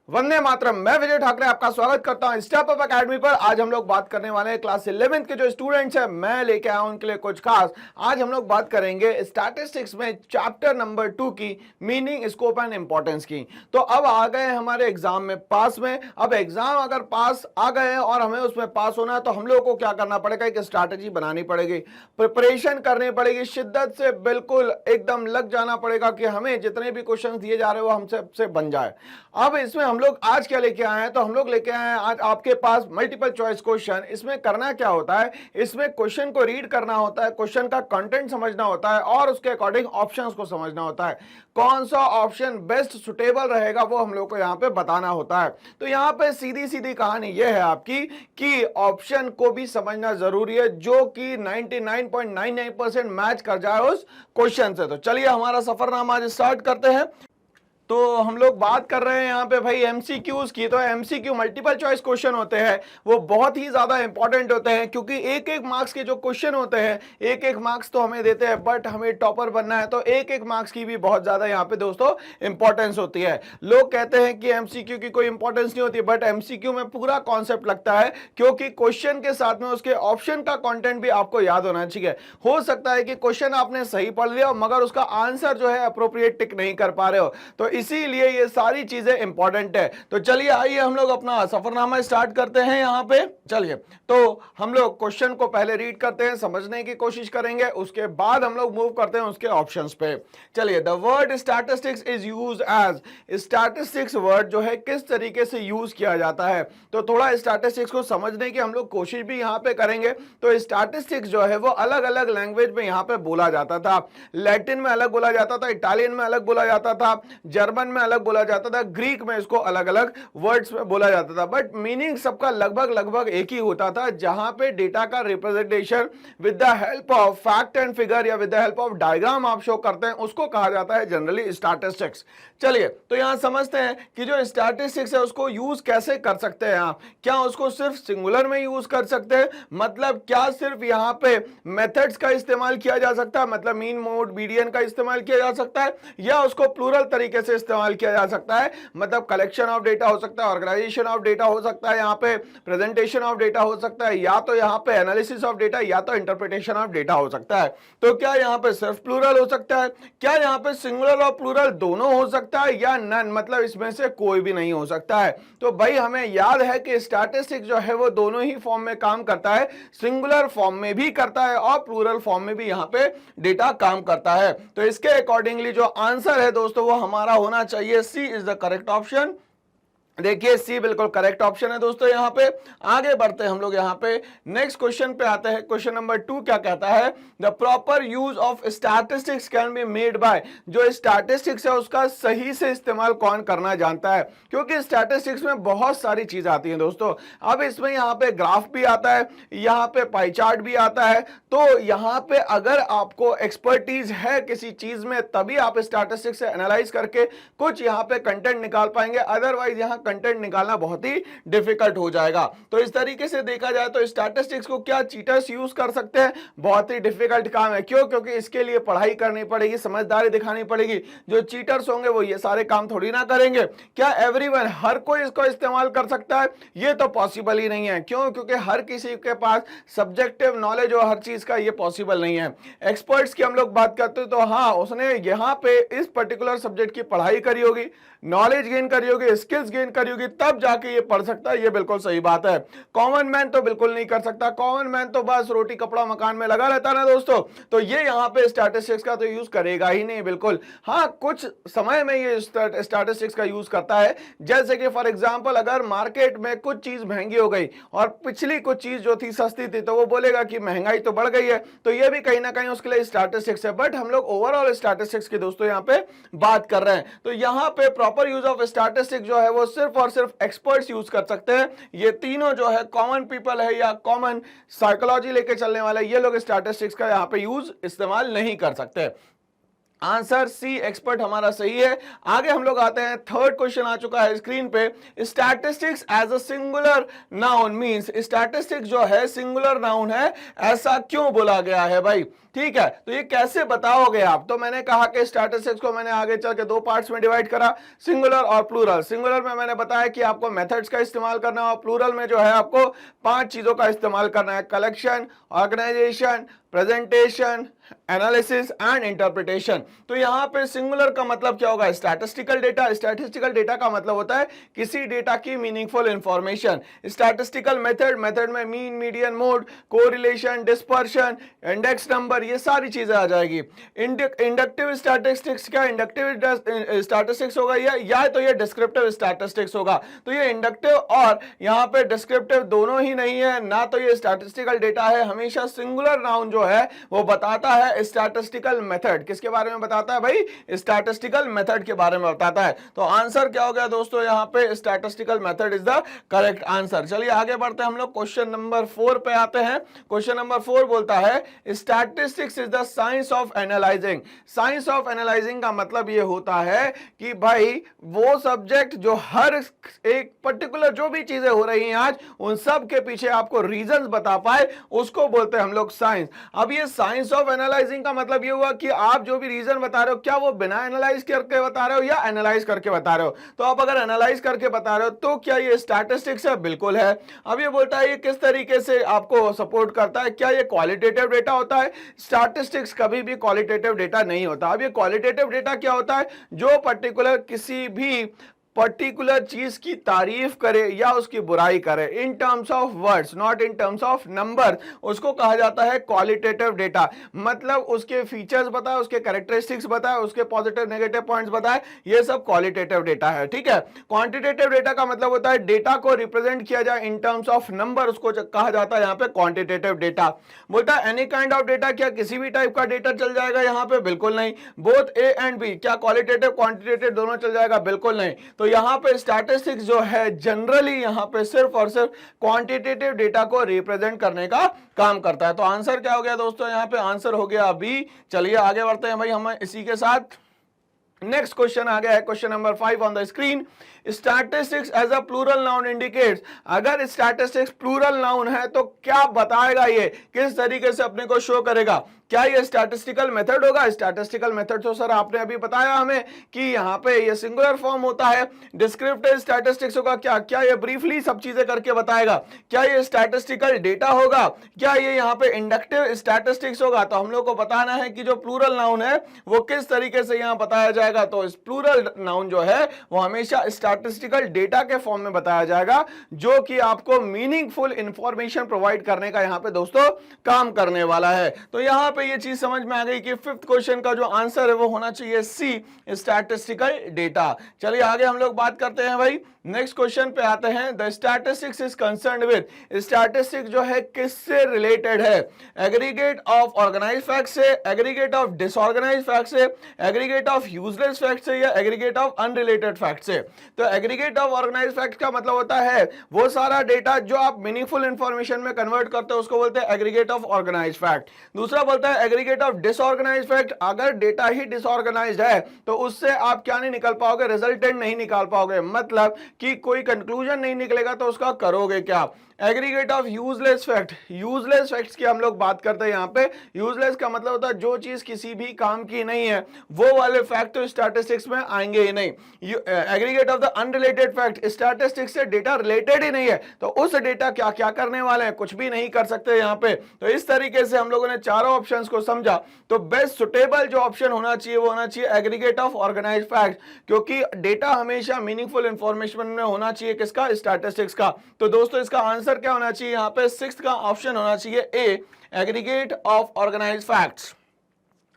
वंदे मातरम। मैं विजय ठाकरे आपका स्वागत करता हूं स्टेप अप एकेडमी पर। आज हम लोग बात करने वाले हैं क्लास 11th के जो स्टूडेंट्स हैं, मैं लेके आया हूं उनके लिए कुछ खास। आज हम लोग बात करेंगे स्टैटिस्टिक्स में चैप्टर नंबर 2 की मीनिंग, स्कोप एंड इंपॉर्टेंस की। तो अब आ गए हमारे एग्जाम में पास में। अब एग्जाम अगर पास आ गए हैं और हमें उसमें पास होना है तो हम लोग को क्या करना पड़ेगा, एक स्ट्रैटेजी बनानी पड़ेगी, प्रिपरेशन करनी पड़ेगी, शिद्दत से बिल्कुल एकदम लग जाना पड़ेगा कि हमें जितने भी क्वेश्चन दिए जा रहे हो हमसे बन जाए। अब इसमें हम लोग आज क्या लेके आए हैं, तो हम लोग लेके आए हैं आज आपके पास मल्टीपल चॉइस क्वेश्चन। इसमें करना क्या होता है, इसमें क्वेश्चन को रीड करना होता है, क्वेश्चन का कंटेंट समझना होता है और उसके अकॉर्डिंग ऑप्शंस को समझना होता है। कौन सा ऑप्शन बेस्ट सुटेबल रहेगा वो हम लोग को यहाँ पे बताना होता है। तो यहाँ पे सीधी सीधी कहानी ये है आपकी कि ऑप्शन को भी समझना जरूरी है, जो कि 99.99% मैच कर जाए उस क्वेश्चन से। तो चलिए हमारा सफरनामा आज स्टार्ट करते हैं। तो हम लोग बात कर रहे हैं यहाँ पे भाई एमसीक्यूज की। तो एमसीक्यू मल्टीपल चॉइस क्वेश्चन होते हैं, वो बहुत ही ज्यादा इंपॉर्टेंट होते हैं, क्योंकि एक एक मार्क्स के जो क्वेश्चन होते हैं, एक एक मार्क्स तो हमें देते हैं, बट हमें टॉपर बनना है तो एक एक मार्क्स की भी बहुत ज्यादा यहाँ पे दोस्तों इंपॉर्टेंस होती है। लोग कहते हैं कि एमसीक्यू की कोई इंपॉर्टेंस नहीं होती, बट एमसीक्यू में पूरा कॉन्सेप्ट लगता है, क्योंकि क्वेश्चन के साथ में उसके ऑप्शन का कॉन्टेंट भी आपको याद होना चाहिए। हो सकता है कि क्वेश्चन आपने सही पढ़ लिया मगर उसका आंसर जो है अप्रोप्रिएट टिक नहीं कर पा रहे हो, तो इसीलिए ये सारी चीजें इंपॉर्टेंट है। तो चलिए आइए हम लोग अपना सफरनामा स्टार्ट करते हैं यहाँ पे। चलिए तो हम लोग क्वेश्चन को पहले रीड करते हैं, समझने की कोशिश करेंगे, उसके बाद हम लोग मूव करते हैं उसके ऑप्शंस पे। चलिए, the word statistics is used as, statistics word जो है किस तरीके से यूज किया जाता है, तो थोड़ा स्टैटिस्टिक्स को समझने की हम लोग कोशिश भी यहाँ पे करेंगे। तो स्टैटिस्टिक्स जो है वो अलग अलग लैंग्वेज में यहाँ पे बोला जाता था। लैटिन में अलग बोला जाता था, इटालियन में अलग बोला जाता था, जर्मन में अलग बोला जाता था, ग्रीक में इसको अलग अलग वर्ड्स में बोला जाता था, बट मीनिंग सबका लगभग लगभग एक ही होता था। जहां पे डेटा का representation with the help of fact and figure या with the help of diagram आप शो करते हैं, उसको कहा जाता है जनरली स्टैटिस्टिक्स। चलिए तो यहां समझते हैं कि जो स्टैटिस्टिक्स है उसको यूज कैसे कर सकते हैं आप। क्या उसको सिर्फ सिंगुलर में यूज कर सकते हैं, मतलब क्या सिर्फ यहां पे मेथड्स का इस्तेमाल किया जा सकता है, मतलब मीन मोड मीडियन का इस्तेमाल किया जा सकता है, या उसको प्लूरल तरीके से इस्तेमाल किया जा सकता है, मतलब कलेक्शन ऑफ डेटा हो सकता है, ऑर्गेनाइजेशन ऑफ डेटा हो सकता है, यहाँ पे प्रेजेंटेशन ऑफ डेटा हो सकता है, या तो यहाँ पे एनालिसिस ऑफ डेटा, या तो इंटरप्रिटेशन ऑफ डेटा हो सकता है। तो क्या यहाँ पे सिर्फ प्लूरल हो सकता है, क्या यहाँ पे सिंगुलर और प्लूरल दोनों हो सकता है, या नन, मतलब इसमें से कोई भी नहीं हो सकता है। तो भाई हमें याद है कि स्टैटिस्टिक्स जो है वो दोनों ही फॉर्म में काम करता है, सिंगुलर फॉर्म में भी करता है और प्लूरल फॉर्म में भी यहाँ पे डेटा काम करता है। तो इसके अकॉर्डिंगली जो आंसर है दोस्तों वो हमारा होना चाहिए सी इज द करेक्ट ऑप्शन। देखिए सी बिल्कुल करेक्ट ऑप्शन है दोस्तों। यहाँ पे आगे बढ़ते हैं हम लोग, यहाँ पे नेक्स्ट क्वेश्चन पे आते हैं। क्वेश्चन नंबर 2 क्या कहता है, the proper use of statistics can be made by, जो स्टैटिस्टिक्स है उसका सही से इस्तेमाल कौन करना जानता है, क्योंकि स्टैटिस्टिक्स में बहुत सारी चीज आती है दोस्तों। अब इसमें यहाँ पे ग्राफ भी आता है, यहाँ पे पाई चार्ट भी आता है, तो यहाँ पे अगर आपको एक्सपर्टीज है किसी चीज में तभी आप स्टैटिस्टिक्स से एनालाइज करके कुछ यहाँ पे कंटेंट निकाल पाएंगे, अदरवाइज यहाँ कंटेंट निकालना बहुत ही डिफिकल्ट हो जाएगा। तो इस तरीके से देखा जाए तो स्टैटिस्टिक्स को क्या चीटर्स यूज कर सकते हैं, बहुत ही डिफिकल्ट काम है। क्यों, क्योंकि इसके लिए पढ़ाई करनी पड़ेगी, समझदारी दिखानी पड़ेगी। जो चीटर्स होंगे वो ये सारे काम थोड़ी ना करेंगे। क्या एवरीवन, हर कोई इसको इस्तेमाल कर सकता है, ये तो पॉसिबल ही नहीं है। क्यों, क्योंकि हर किसी के पास सब्जेक्टिव नॉलेज हो हर चीज का, ये पॉसिबल नहीं है। एक्सपर्ट्स की हम लोग बात करते हैं तो हाँ, उसने यहाँ पे इस पर्टिकुलर सब्जेक्ट की पढ़ाई करी होगी, नॉलेज गेन करी होगी, स्किल्स गेन करी होगी, तब जाके ये पढ़ सकता है, ये बिल्कुल सही बात है। कॉमन मैन तो बिल्कुल नहीं कर सकता, कॉमन मैन तो बस रोटी कपड़ा मकान में लगा रहता है ना दोस्तों, तो ये यहाँ पे स्टैटिस्टिक्स का तो यूज करेगा ही नहीं बिल्कुल। हाँ, कुछ समय में ये स्टैटिस्टिक्स का यूज करता है, जैसे कि फॉर एग्जांपल अगर मार्केट में कुछ चीज महंगी हो गई और पिछली कुछ चीज जो थी सस्ती थी, तो वो बोलेगा कि महंगाई तो बढ़ गई है, तो ये भी कहीं ना कहीं उसके लिए स्टैटिस्टिक्स है। बट हम लोग ओवरऑल स्टैटिस्टिक्स की दोस्तों यहाँ पे बात कर रहे हैं, तो यहाँ पे प्रॉपर यूज ऑफ स्टैटिस्टिक्स जो है वो सिर्फ और सिर्फ एक्सपर्ट्स यूज कर सकते हैं। ये तीनों जो है कॉमन पीपल है या कॉमन साइकोलॉजी लेके चलने वाले, ये लोग स्टैटिस्टिक्स का यहाँ पे यूज इस्तेमाल नहीं कर सकते। आंसर सी एक्सपर्ट हमारा सही है। आगे हम लोग आते हैं, थर्ड क्वेश्चन आ चुका है स्क्रीन पे। Statistics as a singular noun means, statistics जो है सिंगुलर नाउन है, ऐसा क्यों बोला गया है भाई? ठीक है, तो ये कैसे बताओगे आप? तो मैंने कहा कि स्टैटिस्टिक्स को मैंने आगे चल के दो पार्ट्स में डिवाइड करा, सिंगुलर और प्लूरल। सिंगुलर में मैंने बताया कि आपको मेथड्स का इस्तेमाल करना है, और प्लूरल में जो है आपको 5 चीजों का इस्तेमाल करना है: collection, organisation, presentation, analysis and interpretation. तो यहां पे सिंगुलर का मतलब क्या होगा? Statistical data. स्टैटिस्टिकल डेटा का मतलब होता है किसी डेटा की meaningful information. Statistical method, method में mean, median, mode, correlation, dispersion, index number, ये सारी चीजें आ जाएगी। इंडक्टिव स्टैटिस्टिक्स, क्या इंडक्टिव स्टैटिस्टिक्स होगा या तो ये डिस्क्रिप्टिव स्टैटिस्टिक्स होगा? तो ये इंडक्टिव और यहां पे डिस्क्रिप्टिव दोनों ही नहीं है, ना तो ये स्टैटिस्टिकल डेटा है। हमेशा सिंगुलर नाउन जो है वो बताता है स्टैटिस्टिकल मेथड। किसके बारे में बताता है भाई? स्टैटिस्टिकल मेथड के बारे में बताता है। तो आंसर क्या हो गया दोस्तों? यहां पे statistical method is the correct answer. चलिए आगे बढ़ते हैं, हम लोग क्वेश्चन नंबर 4 पे आते हैं। क्वेश्चन नंबर 4 बोलता है statistics is the science of analysing. Science of analysing का मतलब ये होता है कि भाई वो सब्जेक्ट जो हर एक पर्टिकुलर जो भी चीजें हो रही हैं आज, उन सब के पीछे आपको रीजंस बता पाए, उसको बोलते हैं हम लोग साइंस। अब ये साइंस ऑफ एनालाइजिंग का मतलब ये हुआ कि आप जो भी रीजन बता रहे हो, क्या वो बिना एनालाइज करके बता रहे हो या एनालाइज करके बता रहे हो? तो आप अगर एनालाइज करके बता रहे हो तो क्या ये स्टैटिस्टिक्स है? बिल्कुल है। अब ये बोलता है ये किस तरीके से आपको सपोर्ट करता है, क्या ये क्वालिटेटिव डेटा होता है? स्टैटिस्टिक्स कभी भी क्वालिटेटिव डेटा नहीं होता। अब ये क्वालिटेटिव डेटा क्या होता है? जो पर्टिकुलर किसी भी पर्टिकुलर चीज की तारीफ करे या उसकी बुराई करे, in terms of words, not in terms of number, उसको कहा जाता है क्वालिटेटिव डेटा। मतलब उसके फीचर्स बताए, उसके कैरेक्टरिस्टिक्स बताए, उसके पॉजिटिव नेगेटिव पॉइंट्स बताए, ये सब क्वालिटेटिव डेटा है। ठीक है। क्वांटिटेटिव डेटा का मतलब होता है डेटा को रिप्रेजेंट किया जाए इन टर्म्स ऑफ नंबर, उसको कहा जाता है यहाँ पे क्वांटिटेटिव डेटा। बोलता है एनी काइंड ऑफ डेटा, क्या किसी भी टाइप का डेटा चल जाएगा यहाँ पे? बिल्कुल नहीं। बोथ ए एंड बी, क्या क्वालिटेटिव क्वांटिटेटिव दोनों चल जाएगा? बिल्कुल नहीं। तो यहां पे स्टैटिस्टिक्स जो है जनरली यहां पे सिर्फ और सिर्फ क्वांटिटेटिव डेटा को रिप्रेजेंट करने का काम करता है। तो आंसर क्या हो गया दोस्तों? यहां पे आंसर हो गया बी। चलिए आगे बढ़ते हैं भाई हम इसी के साथ। नेक्स्ट क्वेश्चन आ गया है, question number 5 on the screen. Statistics as a plural noun indicates. अगर स्टैटिस्टिक्स प्लूरल नाउन है तो क्या बताएगा? ये किस तरीके से अपने को शो करेगा? क्या ये स्टैटिस्टिकल मेथड होगा? स्टैटिस्टिकल मेथड तो सर आपने अभी बताया हमें कि यहाँ पे ये सिंगुलर फॉर्म होता है। डिस्क्रिप्टिव स्टैटिस्टिक्स होगा क्या? क्या ये ब्रीफली सब चीजें करके बताएगा? क्या ये स्टैटिस्टिकल डेटा होगा? क्या ये यहाँ पे इंडक्टिव स्टैटिस्टिक्स होगा? तो हम लोग को बताना है कि जो प्लूरल नाउन है वो किस तरीके से यहाँ बताया जाएगा। तो इस प्लूरल नाउन जो है वो हमेशा स्टैटिस्टिकल डेटा के फॉर्म में बताया जाएगा, जो कि आपको मीनिंगफुल इंफॉर्मेशन प्रोवाइड करने का यहाँ पे दोस्तों काम करने वाला है। तो यहाँ पे ये चीज समझ में आ गई कि फिफ्थ क्वेश्चन का जो आंसर है वो होना चाहिए सी, स्टैटिस्टिकल डेटा। चलिए आगे हम लोग बात करते हैं भाई। नेक्स्ट क्वेश्चन पे आते हैं। The statistics is concerned with, statistics जो है किससे रिलेटेड है? एग्रीगेट ऑफ ऑर्गेनाइज्ड फैक्ट से, एग्रीगेट ऑफ डिसऑर्गेनाइज्ड फैक्ट से, एग्रीगेट ऑफ यूजलेस फैक्ट से, या एग्रीगेट ऑफ अनरिलेटेड फैक्ट से? तो एग्रीगेट ऑफ ऑर्गेनाइज्ड फैक्ट का मतलब होता है वो सारा डेटा जो आप मीनिंगफुल इंफॉर्मेशन में कन्वर्ट करते हो, उसको बोलते हैं एग्रीगेट ऑफ ऑर्गेनाइज्ड फैक्ट। दूसरा बोलता है एग्रीगेट ऑफ डिसऑर्गेनाइज्ड फैक्ट। अगर डेटा ही डिसऑर्गेनाइज्ड है तो उससे आप क्या नहीं निकाल पाओगे? रिजल्टेंट नहीं निकाल पाओगे, मतलब कि कोई कंक्लूजन नहीं निकलेगा, तो उसका करोगे क्या? Aggregate of useless fact. Useless facts की हम लोग बात करते हैं यहाँ पे। यूजलेस का मतलब होता है जो चीज किसी भी काम की नहीं है, वो वाले फैक्ट तो स्टैटिस्टिक्स में आएंगे ही नहीं। Aggregate of the unrelated fact, statistics से डेटा रिलेटेड ही नहीं है, तो उस डेटा क्या क्या करने वाले हैं? कुछ भी नहीं कर सकते यहाँ पे। तो इस तरीके से हम लोगों ने चारों ऑप्शंस को समझा। तो बेस्ट सुटेबल जो ऑप्शन होना चाहिए वो होना चाहिए एग्रीगेट ऑफ ऑर्गेनाइज्ड फैक्ट, क्योंकि डेटा हमेशा मीनिंगफुल इंफॉर्मेशन में होना चाहिए। किसका? स्टैटिस्टिक्स का। तो दोस्तों इसका आंसर क्या होना चाहिए? यहां पे सिक्स्थ का ऑप्शन होना चाहिए ए, एग्रीगेट ऑफ ऑर्गेनाइज्ड फैक्ट्स।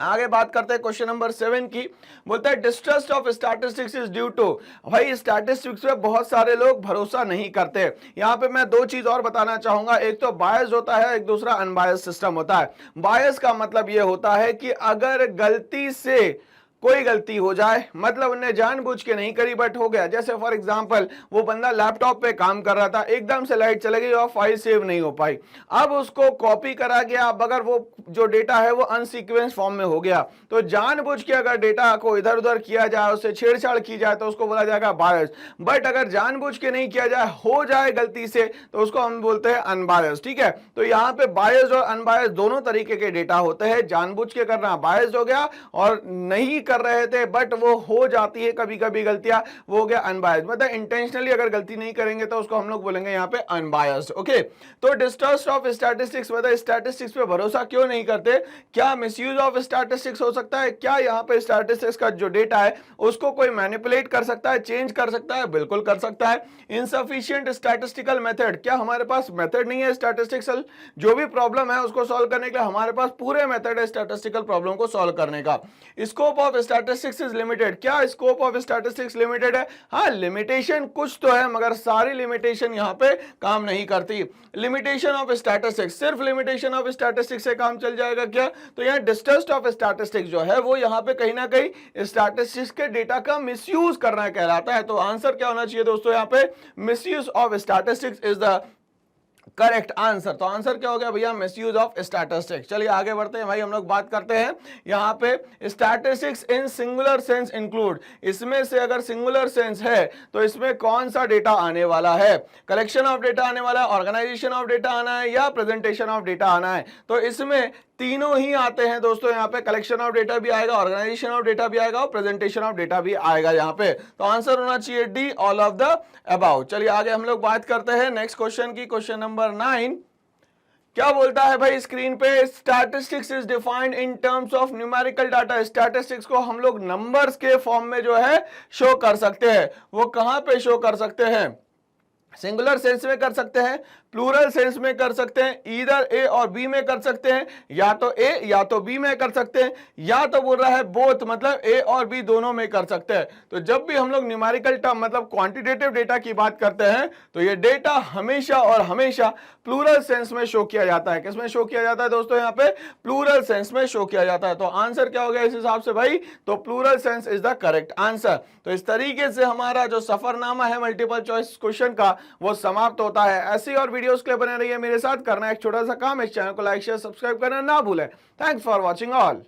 आगे बात करते हैं क्वेश्चन नंबर 7 की। बोलता है distrust of statistics is due to. भाई स्टैटिस्टिक्स पे बहुत सारे लोग भरोसा नहीं करते। यहां पे मैं दो चीज और बताना चाहूंगा, एक तो बायस होता है, एक दूसरा अनबायस सिस्टम होता है। बायस का मतलब यह होता है कि अगर गलती से कोई गलती हो जाए, मतलब उन्हें जानबूझ के नहीं करी बट हो गया। जैसे फॉर एग्जांपल वो बंदा लैपटॉप पे काम कर रहा था, एकदम से लाइट चली गई और फाइल सेव नहीं हो पाई, अब उसको कॉपी करा गया। अब अगर वो जो डेटा है वो अनसीक्वेंस फॉर्म में हो गया, तो जानबूझ के अगर डेटा को इधर उधर किया जाए, उससे छेड़छाड़ की जाए, तो उसको बोला जाएगा बायस। बट अगर जानबूझ के नहीं किया जाए, हो जाए गलती से, तो उसको हम बोलते हैं अनबायस्ड। ठीक है, तो यहाँ पे बायस्ड और अनबायस्ड दोनों तरीके के डेटा होते हैं। जानबूझ के करना बायस्ड हो गया, और नहीं कर रहे थे बट वो हो जाती है कभी कभी गलतियां, वो हो गया अनबायस्ड। मतलब इंटेंशनली अगर गलती नहीं करेंगे तो उसको हम लोग बोलेंगे यहाँ पे अनबायस्ड। ओके, तो डिस्ट्रस्ट ऑफ स्टैटिस्टिक्स, मतलब स्टैटिस्टिक्स पे भरोसा क्यों नहीं करते? क्या मिसयूज ऑफ स्टैटिस्टिक्स हो सकता है? क्या यहाँ पे स्टैटिस्टिक्स का जो डेटा है उसको कोई मैनिपुलेट कर सकता है, चेंज कर सकता है? बिल्कुल कर सकता है। इनसफिशिएंट स्टैटिस्टिकल मेथड, क्या हमारे पास मेथड नहीं है स्टैटिस्टिक्सल जो भी प्रॉब्लम है उसको सॉल्व करने के लिए? हमारे पास पूरे मेथड है स्टैटिस्टिकल प्रॉब्लम को सॉल्व करने का। Scope of statistics is limited, क्या स्कोप ऑफ स्टैटिस्टिक्स लिमिटेड है? हाँ, लिमिटेशन कुछ तो है, मगर सारी लिमिटेशन यहाँ पे काम नहीं करती। लिमिटेशन ऑफ स्टैटिस्टिक्स, सिर्फ लिमिटेशन ऑफ स्टैटिस्टिक्स से काम चल जाएगा क्या? तो यहाँ डिस्ट्रस्ट ऑफ स्टैटिस्टिक्स जो है वो यहाँ पे कहीं ना कहीं स्टैटिस्टिक्स के डेटा का मिसयूज करना कहलाता है। तो आंसर क्या होना चाहिए दोस्तों? यहाँ पे misuse of statistics is the correct answer. तो आंसर क्या हो गया भैया? Misuse of statistics. चलिए आगे बढ़ते हैं भाई, हम लोग बात करते हैं यहाँ पे स्टैटिस्टिक्स इन सिंगुलर सेंस इंक्लूड, इसमें से अगर सिंगुलर सेंस है तो इसमें कौन सा डेटा आने वाला है? कलेक्शन ऑफ डेटा आने वाला है, ऑर्गेनाइजेशन ऑफ डेटा आना है, या प्रेजेंटेशन ऑफ डेटा आना है? तो इसमें तीनों ही आते हैं दोस्तों। यहाँ पे कलेक्शन ऑफ डेटा भी आएगा, ऑर्गेनाइजेशन ऑफ डेटा भी आएगा और प्रेजेंटेशन ऑफ डेटा भी आएगा यहाँ पे। तो आंसर होना चाहिए D, all of the above. चलिए आगे हम लोग बात करते हैं नेक्स्ट क्वेश्चन की, क्वेश्चन नंबर 9। क्या बोलता है भाई स्क्रीन पे? Statistics is defined in terms of numerical data. Statistics को हम लोग नंबर्स के फॉर्म में जो है शो कर सकते हैं। वो कहां पे शो कर सकते हैं? सिंगुलर सेंस में कर सकते हैं, प्लूरल सेंस में कर सकते हैं, इधर ए और बी में कर सकते हैं, या तो ए या तो बी में कर सकते हैं, या तो बोल रहा है बोथ, मतलब ए और बी दोनों में कर सकते हैं। तो जब भी हम लोग न्यूमेरिकल टर्म मतलब क्वांटिटेटिव डेटा की बात करते हैं तो ये डेटा हमेशा और हमेशा प्लूरल सेंस में शो किया जाता है। किसमें शो किया जाता है दोस्तों? यहाँ पे प्लूरल सेंस में शो किया जाता है। तो आंसर क्या हो गया इस हिसाब से भाई? तो plural sense is the correct answer. तो इस तरीके से हमारा जो सफरनामा है मल्टीपल चॉइस क्वेश्चन का वो समाप्त होता है। ऐसी और वीडियोस के लिए बने रहिए मेरे साथ। करना एक छोटा सा काम, इस चैनल को लाइक शेयर सब्सक्राइब करना ना भूलें। Thanks for watching all.